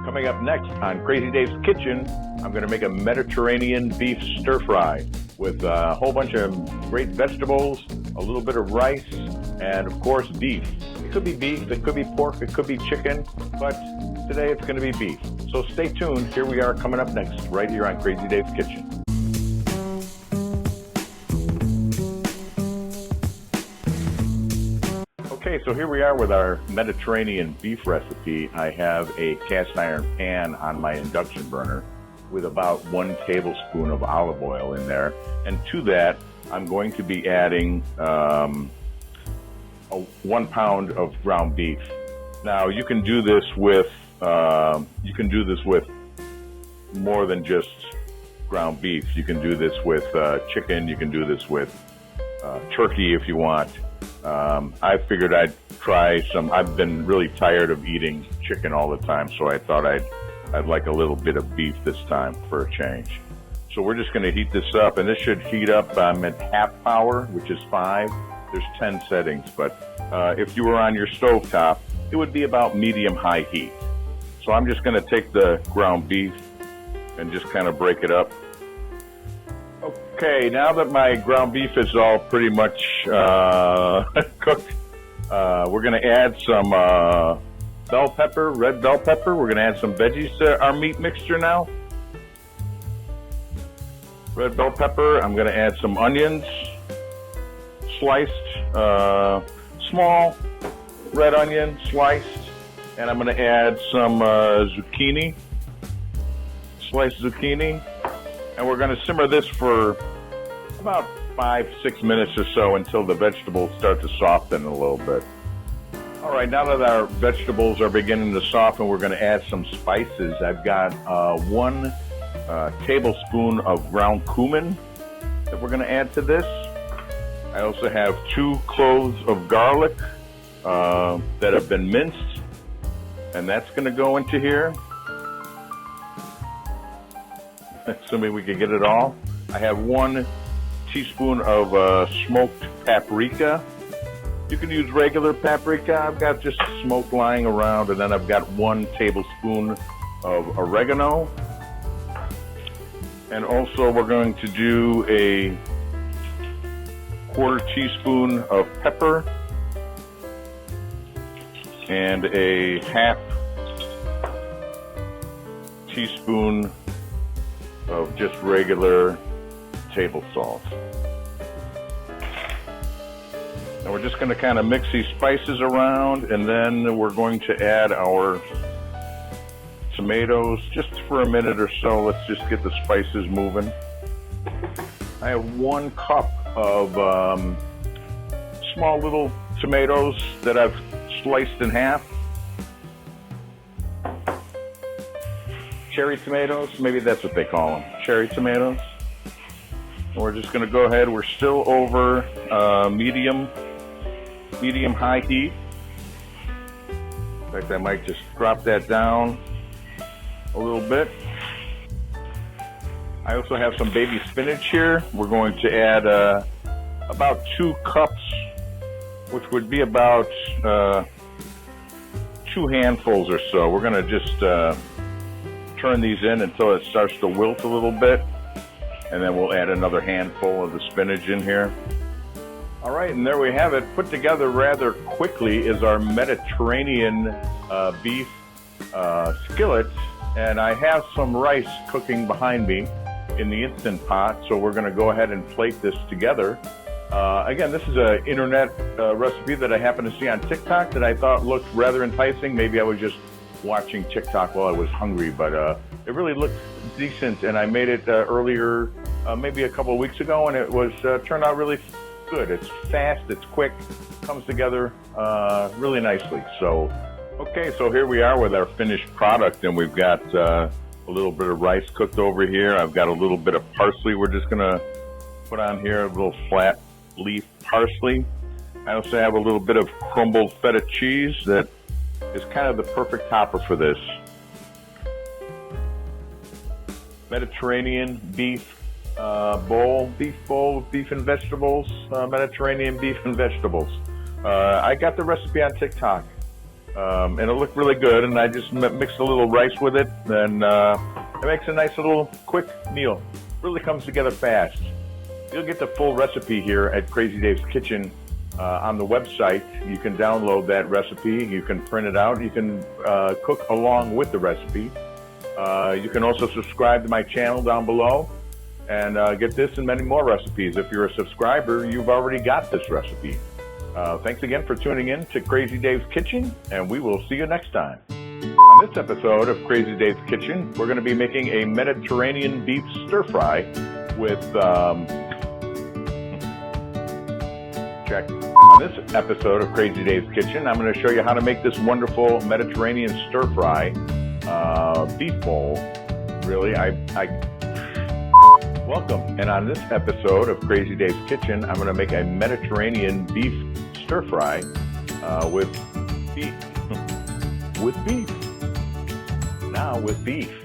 Coming up next on Crazy Dave's Kitchen, I'm going to make a Mediterranean beef stir fry with a whole bunch of great vegetables, a little bit of rice, and of course beef. It could be beef, it could be pork, it could be chicken, but today it's going to be beef. So stay tuned. Here we are coming up next, right here on Crazy Dave's Kitchen. Okay, so here we are with our Mediterranean beef recipe. I have a cast iron pan on my induction burner with about 1 tablespoon of olive oil in there. And to that, I'm going to be adding 1 pound of ground beef. Now, you can do this with more than just ground beef. You can do this with chicken. You can do this with turkey if you want. I figured I'd try some. I've been really tired of eating chicken all the time, so I thought I'd like a little bit of beef this time for a change. So we're just going to heat this up, and this should heat up at half power, which is 5. There's 10 settings, but if you were on your stovetop, it would be about medium-high heat. So I'm just going to take the ground beef and just kind of break it up. Okay, now that my ground beef is all pretty much cooked, we're going to add some bell pepper, red bell pepper. We're going to add some veggies to our meat mixture now. Red bell pepper. I'm going to add some onions, sliced, small red onion, sliced. And I'm going to add some zucchini, sliced zucchini. And we're going to simmer this for about 5-6 minutes or so until the vegetables start to soften a little bit. All right, now that our vegetables are beginning to soften, we're going to add some spices. I've got 1 tablespoon of ground cumin that we're going to add to this. I also have 2 cloves of garlic that have been minced, and that's going to go into here. Assuming we can get it all. I have 1 teaspoon of smoked paprika. You can use regular paprika. I've got just smoked lying around, and then I've got 1 tablespoon of oregano. And also we're going to do a 1/4 teaspoon of pepper and a 1/2 teaspoon of just regular table salt. And we're just going to kind of mix these spices around, and then we're going to add our tomatoes just for a minute or so. Let's just get the spices moving. I have 1 cup of small little tomatoes that I've sliced in half. Cherry tomatoes, maybe that's what they call them, cherry tomatoes. And we're just going to go ahead. We're still over medium-high heat. In fact, I might just drop that down a little bit. I also have some baby spinach here. We're going to add about 2 cups, which would be about 2 handfuls or so. We're going to just turn these in until it starts to wilt a little bit, and then we'll add another handful of the spinach in here. All right, and there we have it. Put together rather quickly is our Mediterranean beef skillet, and I have some rice cooking behind me in the Instant Pot, so we're going to go ahead and plate this together. Again, this is an internet recipe that I happened to see on TikTok that I thought looked rather enticing. Maybe I was just watching TikTok while I was hungry, but it really looked decent, and I made it earlier, maybe a couple of weeks ago, and it was turned out really good. It's fast, it's quick, comes together really nicely. So, okay, so here we are with our finished product, and we've got a little bit of rice cooked over here. I've got a little bit of parsley we're just gonna put on here, a little flat leaf parsley. I also have a little bit of crumbled feta cheese that is kind of the perfect topper for this. Mediterranean beef bowl, beef and vegetables, Mediterranean beef and vegetables. I got the recipe on TikTok, and it looked really good. And I just mixed a little rice with it, and it makes a nice little quick meal. Really comes together fast. You'll get the full recipe here at Crazy Dave's Kitchen on the website. You can download that recipe. You can print it out. You can cook along with the recipe. You can also subscribe to my channel down below and get this and many more recipes. If you're a subscriber, you've already got this recipe. Thanks again for tuning in to Crazy Dave's Kitchen, and we will see you next time. On this episode of Crazy Dave's Kitchen, we're going to be making a Mediterranean beef stir fry with check. On this episode of Crazy Dave's Kitchen, I'm going to show you how to make this wonderful Mediterranean stir fry beef bowl. Really, welcome. And on this episode of Crazy Dave's Kitchen, I'm going to make a Mediterranean beef stir fry with beef. With beef. Now with beef.